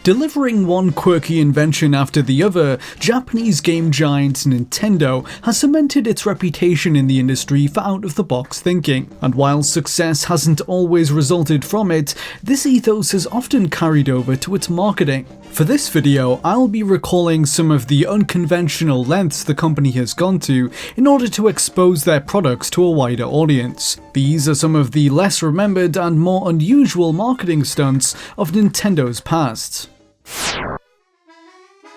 Delivering one quirky invention after the other, Japanese game giant Nintendo has cemented its reputation in the industry for out-of-the-box thinking. And while success hasn't always resulted from it, this ethos has often carried over to its marketing. For this video, I'll be recalling some of the unconventional lengths the company has gone to in order to expose their products to a wider audience. These are some of the less remembered and more unusual marketing stunts of Nintendo's past.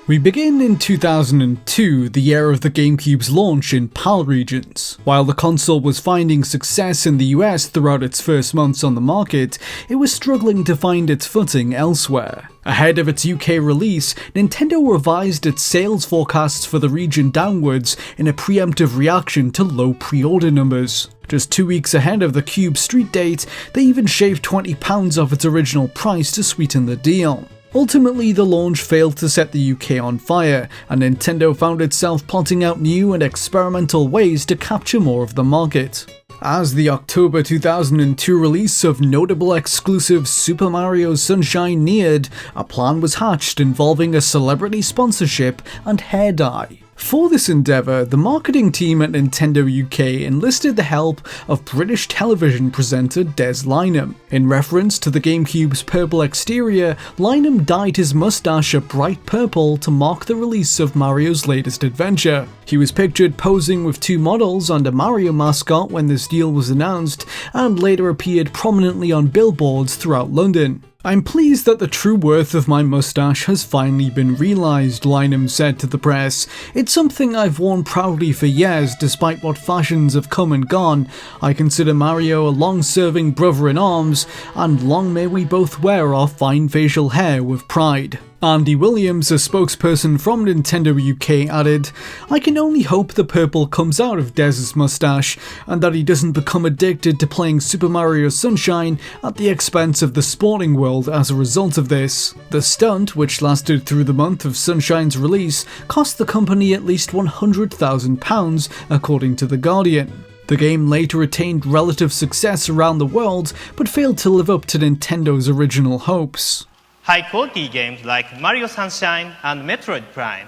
We begin in 2002, the year of the GameCube's launch in PAL regions. While the console was finding success in the US throughout its first months on the market, it was struggling to find its footing elsewhere. Ahead of its UK release, Nintendo revised its sales forecasts for the region downwards in a preemptive reaction to low pre-order numbers. Just 2 weeks ahead of the Cube street date, they even shaved £20 off its original price to sweeten the deal. Ultimately, the launch failed to set the UK on fire, and Nintendo found itself plotting out new and experimental ways to capture more of the market. As the October 2002 release of notable exclusive Super Mario Sunshine neared, a plan was hatched involving a celebrity sponsorship and hair dye. For this endeavour, the marketing team at Nintendo UK enlisted the help of British television presenter Des Lynam. In reference to the GameCube's purple exterior, Lynam dyed his mustache a bright purple to mark the release of Mario's latest adventure. He was pictured posing with two models and a Mario mascot when this deal was announced, and later appeared prominently on billboards throughout London. "I'm pleased that the true worth of my mustache has finally been realised," Lynam said to the press. "It's something I've worn proudly for years despite what fashions have come and gone. I consider Mario a long-serving brother-in-arms, and long may we both wear our fine facial hair with pride." Andy Williams, a spokesperson from Nintendo UK, added, "I can only hope the purple comes out of Des's mustache, and that he doesn't become addicted to playing Super Mario Sunshine at the expense of the sporting world as a result of this." The stunt, which lasted through the month of Sunshine's release, cost the company at least £100,000, according to The Guardian. The game later attained relative success around the world, but failed to live up to Nintendo's original hopes. High-quality games like Mario Sunshine and Metroid Prime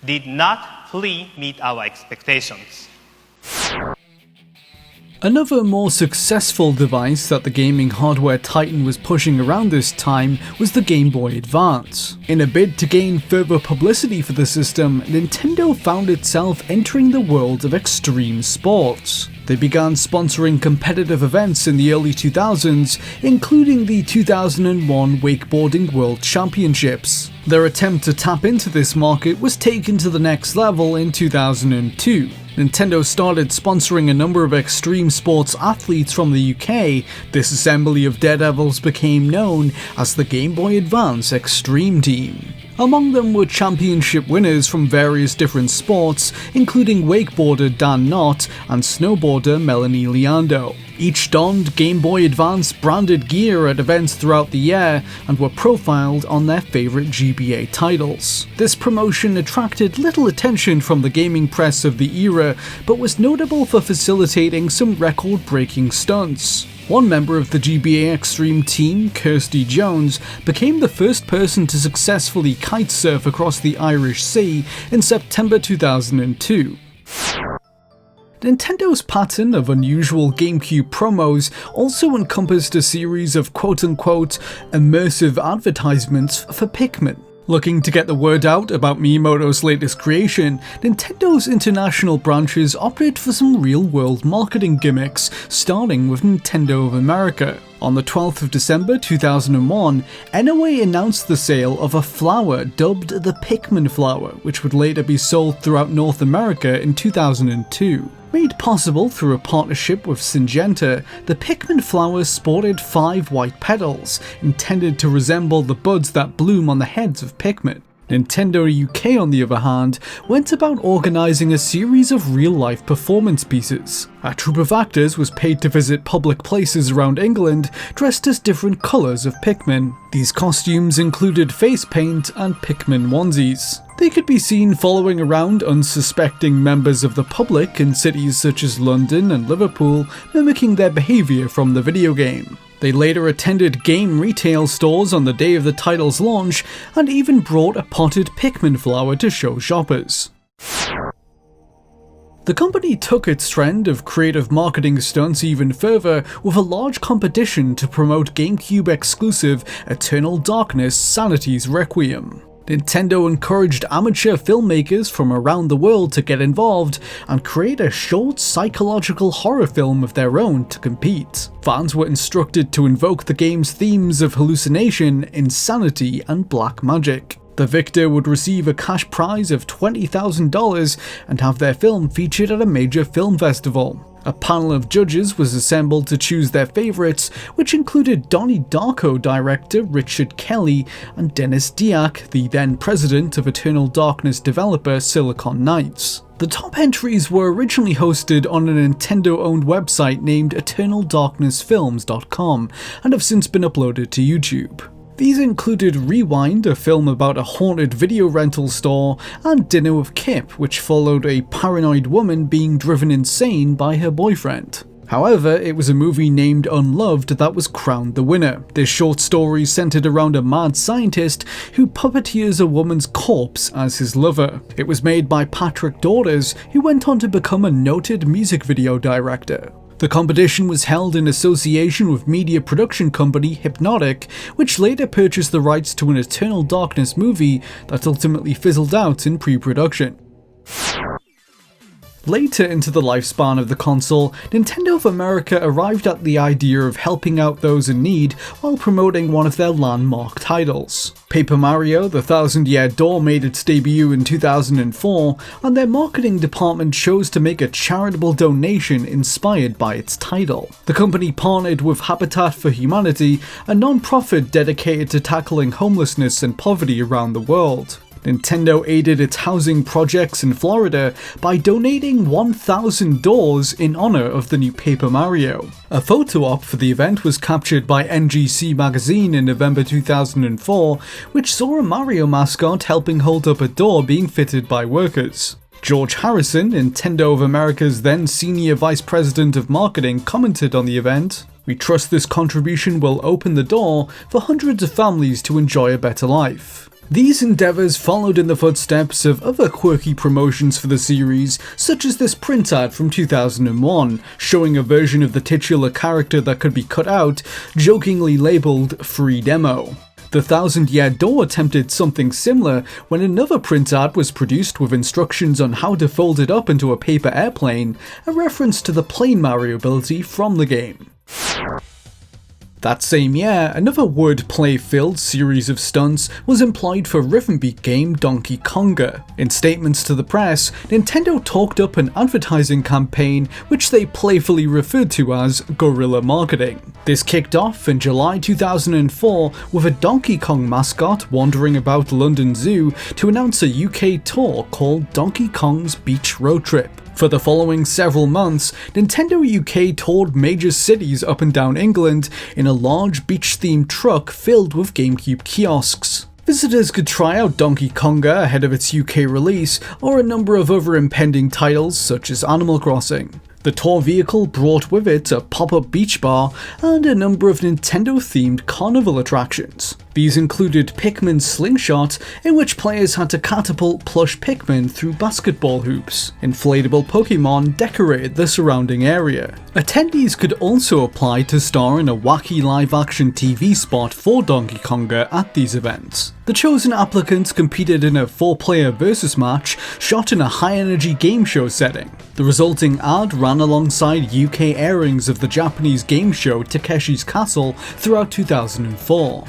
did not fully meet our expectations. Another more successful device that the gaming hardware titan was pushing around this time was the Game Boy Advance. In a bid to gain further publicity for the system, Nintendo found itself entering the world of extreme sports. They began sponsoring competitive events in the early 2000s, including the 2001 Wakeboarding World Championships. Their attempt to tap into this market was taken to the next level in 2002. Nintendo started sponsoring a number of extreme sports athletes from the UK. This assembly of daredevils became known as the Game Boy Advance Extreme Team. Among them were championship winners from various different sports, including wakeboarder Dan Knott and snowboarder Melanie Leando. Each donned Game Boy Advance branded gear at events throughout the year and were profiled on their favourite GBA titles. This promotion attracted little attention from the gaming press of the era, but was notable for facilitating some record-breaking stunts. One member of the GBA Extreme team, Kirsty Jones, became the first person to successfully kitesurf across the Irish Sea in September 2002. Nintendo's pattern of unusual GameCube promos also encompassed a series of quote-unquote immersive advertisements for Pikmin. Looking to get the word out about Miyamoto's latest creation, Nintendo's international branches opted for some real-world marketing gimmicks, starting with Nintendo of America. On the 12th of December 2001, NOA announced the sale of a flower dubbed the Pikmin flower, which would later be sold throughout North America in 2002. Made possible through a partnership with Syngenta, the Pikmin flower sported 5 white petals, intended to resemble the buds that bloom on the heads of Pikmin. Nintendo UK, on the other hand, went about organising a series of real-life performance pieces. A troupe of actors was paid to visit public places around England, dressed as different colours of Pikmin. These costumes included face paint and Pikmin onesies. They could be seen following around unsuspecting members of the public in cities such as London and Liverpool, mimicking their behaviour from the video game. They later attended game retail stores on the day of the title's launch and even brought a potted Pikmin flower to show shoppers. The company took its trend of creative marketing stunts even further with a large competition to promote GameCube exclusive Eternal Darkness Sanitys Requiem. Nintendo encouraged amateur filmmakers from around the world to get involved and create a short psychological horror film of their own to compete. Fans were instructed to invoke the game's themes of hallucination, insanity, and black magic. The victor would receive a cash prize of $20,000 and have their film featured at a major film festival. A panel of judges was assembled to choose their favourites, which included Donnie Darko director Richard Kelly and Dennis Diak, the then president of Eternal Darkness developer Silicon Knights. The top entries were originally hosted on a Nintendo-owned website named EternalDarknessFilms.com and have since been uploaded to YouTube. These included Rewind, a film about a haunted video rental store, and Dinner with Kip, which followed a paranoid woman being driven insane by her boyfriend. However, it was a movie named Unloved that was crowned the winner. This short story centered around a mad scientist who puppeteers a woman's corpse as his lover. It was made by Patrick Daughters, who went on to become a noted music video director. The competition was held in association with media production company Hypnotic, which later purchased the rights to an Eternal Darkness movie that ultimately fizzled out in pre-production. Later into the lifespan of the console, Nintendo of America arrived at the idea of helping out those in need while promoting one of their landmark titles. Paper Mario: The Thousand-Year Door made its debut in 2004, and their marketing department chose to make a charitable donation inspired by its title. The company partnered with Habitat for Humanity, a non-profit dedicated to tackling homelessness and poverty around the world. Nintendo aided its housing projects in Florida by donating 1,000 doors in honor of the new Paper Mario. A photo op for the event was captured by NGC magazine in November 2004, which saw a Mario mascot helping hold up a door being fitted by workers. George Harrison, Nintendo of America's then Senior Vice President of Marketing, commented on the event, "We trust this contribution will open the door for hundreds of families to enjoy a better life." These endeavours followed in the footsteps of other quirky promotions for the series, such as this print ad from 2001, showing a version of the titular character that could be cut out, jokingly labelled Free Demo. The Thousand-Year Door attempted something similar when another print ad was produced with instructions on how to fold it up into a paper airplane, a reference to the plane Mario ability from the game. That same year, another wordplay-filled series of stunts was employed for rhythm beat game Donkey Konga. In statements to the press, Nintendo talked up an advertising campaign which they playfully referred to as guerrilla marketing. This kicked off in July 2004 with a Donkey Kong mascot wandering about London Zoo to announce a UK tour called Donkey Kong's Beach Road Trip. For the following several months, Nintendo UK toured major cities up and down England in a large beach-themed truck filled with GameCube kiosks. Visitors could try out Donkey Konga ahead of its UK release, or a number of other impending titles such as Animal Crossing. The tour vehicle brought with it a pop-up beach bar and a number of Nintendo-themed carnival attractions. These included Pikmin Slingshot, in which players had to catapult plush Pikmin through basketball hoops. Inflatable Pokemon decorated the surrounding area. Attendees could also apply to star in a wacky live-action TV spot for Donkey Konga at these events. The chosen applicants competed in a 4-player versus match shot in a high-energy game show setting. The resulting ad ran alongside UK airings of the Japanese game show Takeshi's Castle throughout 2004.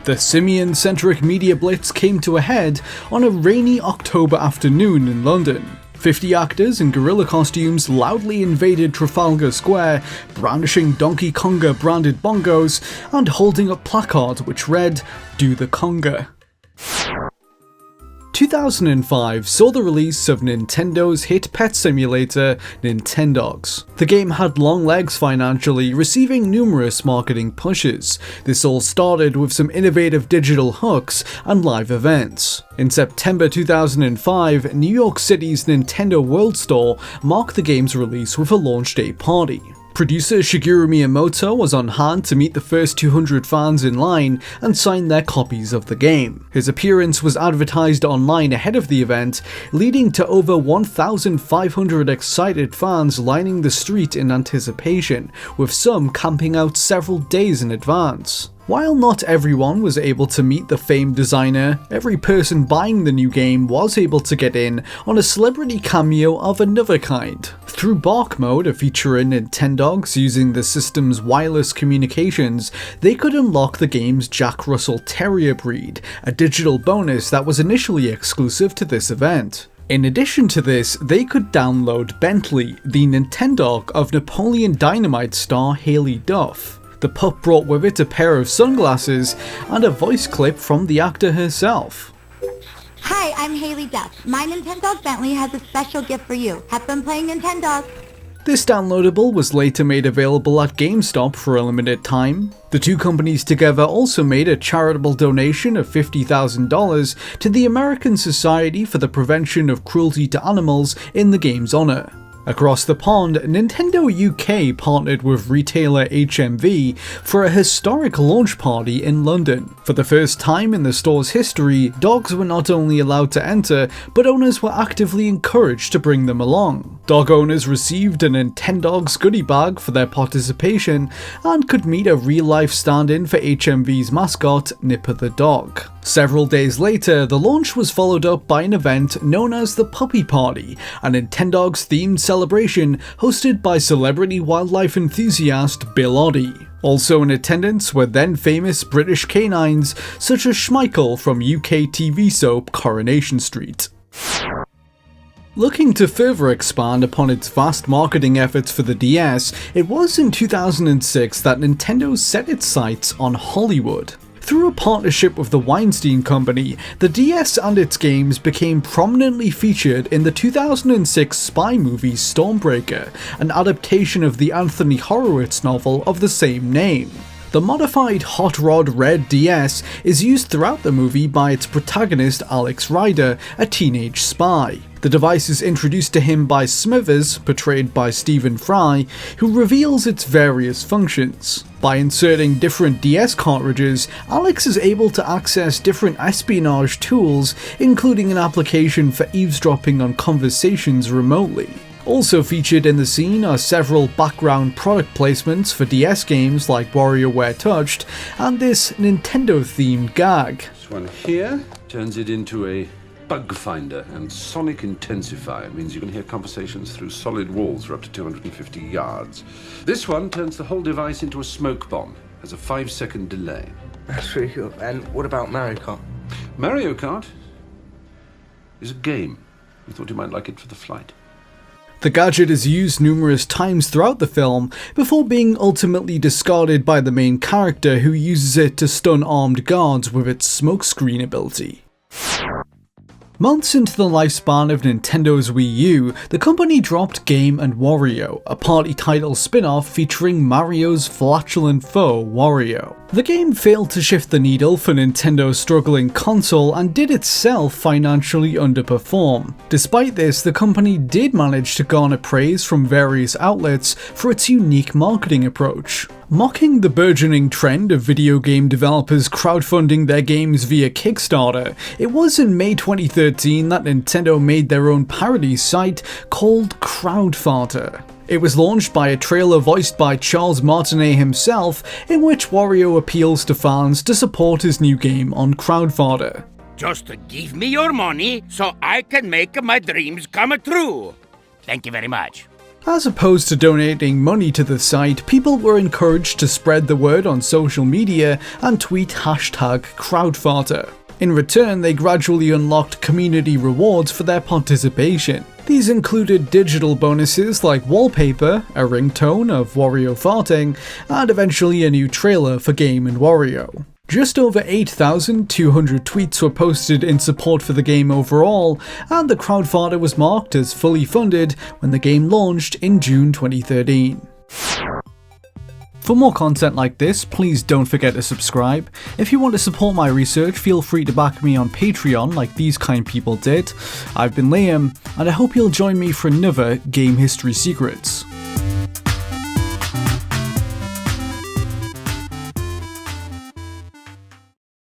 The simian-centric media blitz came to a head on a rainy October afternoon in London. 50 actors in gorilla costumes loudly invaded Trafalgar Square, brandishing Donkey Konga branded bongos and holding up placards which read, "Do the Konga." 2005 saw the release of Nintendo's hit pet simulator, Nintendogs. The game had long legs financially, receiving numerous marketing pushes. This all started with some innovative digital hooks and live events. In September 2005, New York City's Nintendo World Store marked the game's release with a launch day party. Producer Shigeru Miyamoto was on hand to meet the first 200 fans in line and sign their copies of the game. His appearance was advertised online ahead of the event, leading to over 1,500 excited fans lining the street in anticipation, with some camping out several days in advance. While not everyone was able to meet the famed designer, every person buying the new game was able to get in on a celebrity cameo of another kind. Through Bark Mode, a feature in Nintendogs using the system's wireless communications, they could unlock the game's Jack Russell Terrier breed, a digital bonus that was initially exclusive to this event. In addition to this, they could download Bentley, the Nintendog of Napoleon Dynamite star Haley Duff. The pup brought with it a pair of sunglasses and a voice clip from the actor herself. Hi, I'm Haley Duff. My Nintendo Bentley has a special gift for you. Have fun playing Nintendo. This downloadable was later made available at GameStop for a limited time. The two companies together also made a charitable donation of $50,000 to the American Society for the Prevention of Cruelty to Animals in the game's honor. Across the pond, Nintendo UK partnered with retailer HMV for a historic launch party in London. For the first time in the store's history, dogs were not only allowed to enter, but owners were actively encouraged to bring them along. Dog owners received a Nintendogs goodie bag for their participation and could meet a real-life stand-in for HMV's mascot, Nipper the dog. Several days later, the launch was followed up by an event known as the Puppy Party, a Nintendogs-themed celebration hosted by celebrity wildlife enthusiast Bill Oddie. Also in attendance were then famous British canines such as Schmeichel from UK TV soap Coronation Street. Looking to further expand upon its vast marketing efforts for the DS, it was in 2006 that Nintendo set its sights on Hollywood. Through a partnership with the Weinstein Company, the DS and its games became prominently featured in the 2006 spy movie Stormbreaker, an adaptation of the Anthony Horowitz novel of the same name. The modified Hot Rod Red DS is used throughout the movie by its protagonist Alex Rider, a teenage spy. The device is introduced to him by Smithers, portrayed by Stephen Fry, who reveals its various functions. By inserting different DS cartridges, Alex is able to access different espionage tools, including an application for eavesdropping on conversations remotely. Also featured in the scene are several background product placements for DS games like WarioWare Touched, and this Nintendo-themed gag. This one here turns it into a bug finder, and sonic intensifier means you can hear conversations through solid walls for up to 250 yards. This one turns the whole device into a smoke bomb, has a 5-second delay. That's really cool. And what about Mario Kart? Mario Kart is a game. We thought you might like it for the flight. The gadget is used numerous times throughout the film, before being ultimately discarded by the main character, who uses it to stun armed guards with its smokescreen ability. Months into the lifespan of Nintendo's Wii U, the company dropped Game & Wario, a party title spin-off featuring Mario's flatulent foe, Wario. The game failed to shift the needle for Nintendo's struggling console and did itself financially underperform. Despite this, the company did manage to garner praise from various outlets for its unique marketing approach. Mocking the burgeoning trend of video game developers crowdfunding their games via Kickstarter, it was in May 2013 that Nintendo made their own parody site called Crowdfunder. It was launched by a trailer voiced by Charles Martinet himself, in which Wario appeals to fans to support his new game on Crowdfunder. Just give me your money so I can make my dreams come true. Thank you very much. As opposed to donating money to the site, people were encouraged to spread the word on social media and tweet #Crowdfunder. In return, they gradually unlocked community rewards for their participation. These included digital bonuses like wallpaper, a ringtone of Wario farting, and eventually a new trailer for Game & Wario. Just over 8,200 tweets were posted in support for the game overall, and the Crowdfunder was marked as fully funded when the game launched in June 2013. For more content like this, please don't forget to subscribe. If you want to support my research, feel free to back me on Patreon like these kind people did. I've been Liam, and I hope you'll join me for another Game History Secrets.